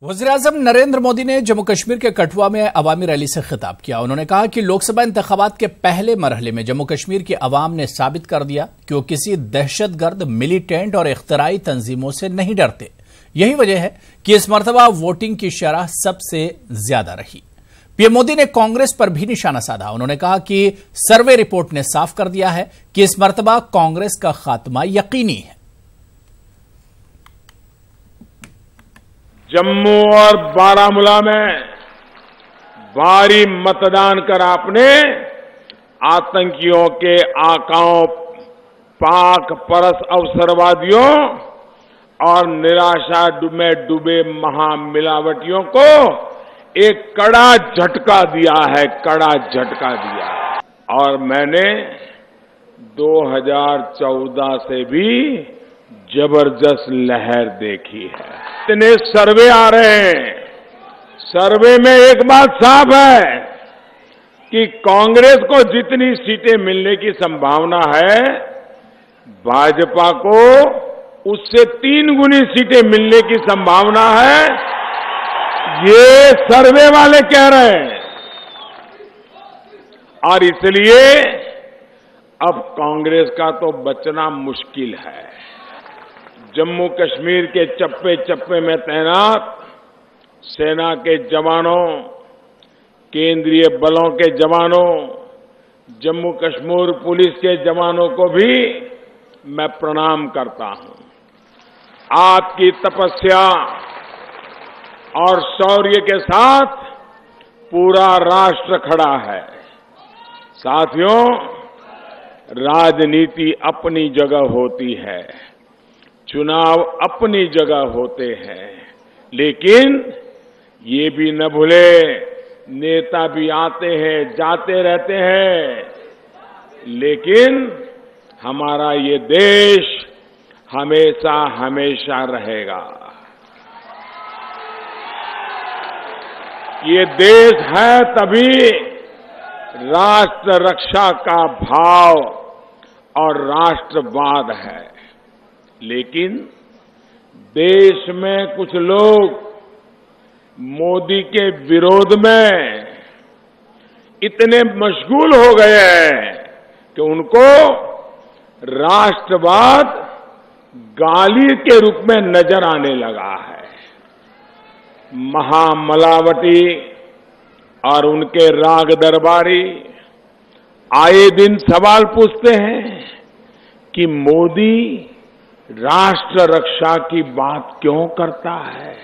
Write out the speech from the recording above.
वज़ीर-ए-आज़म नरेंद्र मोदी ने जम्मू कश्मीर के कठुआ में अवामी रैली से खिताब किया। उन्होंने कहा कि लोकसभा इंतखाबात के पहले मरहले में जम्मू कश्मीर की अवाम ने साबित कर दिया कि वो किसी दहशतगर्द, मिलिटेंट और इख्तिराई तंजीमों से नहीं डरते। यही वजह है कि इस मरतबा वोटिंग की शरह सबसे ज्यादा रही। पीएम मोदी ने कांग्रेस पर भी निशाना साधा। उन्होंने कहा कि सर्वे रिपोर्ट ने साफ कर दिया है कि इस मरतबा कांग्रेस का खात्मा यकीनी है। जम्मू और बारामूला में भारी मतदान कर आपने आतंकियों के आकाओं, पाक परस अवसरवादियों और निराशा में डूबे महामिलावटियों को एक कड़ा झटका दिया है, कड़ा झटका दिया है। और मैंने 2014 से भी जबरदस्त लहर देखी है। इतने सर्वे आ रहे हैं, सर्वे में एक बात साफ है कि कांग्रेस को जितनी सीटें मिलने की संभावना है, भाजपा को उससे 3 गुनी सीटें मिलने की संभावना है। ये सर्वे वाले कह रहे हैं। और इसलिए अब कांग्रेस का तो बचना मुश्किल है। जम्मू कश्मीर के चप्पे चप्पे में तैनात सेना के जवानों, केंद्रीय बलों के जवानों, जम्मू कश्मीर पुलिस के जवानों को भी मैं प्रणाम करता हूं। आपकी तपस्या और शौर्य के साथ पूरा राष्ट्र खड़ा है। साथियों, राजनीति अपनी जगह होती है, चुनाव अपनी जगह होते हैं, लेकिन ये भी न भूले, नेता भी आते हैं, जाते रहते हैं, लेकिन हमारा ये देश हमेशा हमेशा रहेगा। ये देश है तभी राष्ट्र रक्षा का भाव और राष्ट्रवाद है। लेकिन देश में कुछ लोग मोदी के विरोध में इतने मशगूल हो गए हैं कि उनको राष्ट्रवाद गाली के रूप में नजर आने लगा है। महामलावटी और उनके राग दरबारी आए दिन सवाल पूछते हैं कि मोदी राष्ट्र रक्षा की बात क्यों करता है।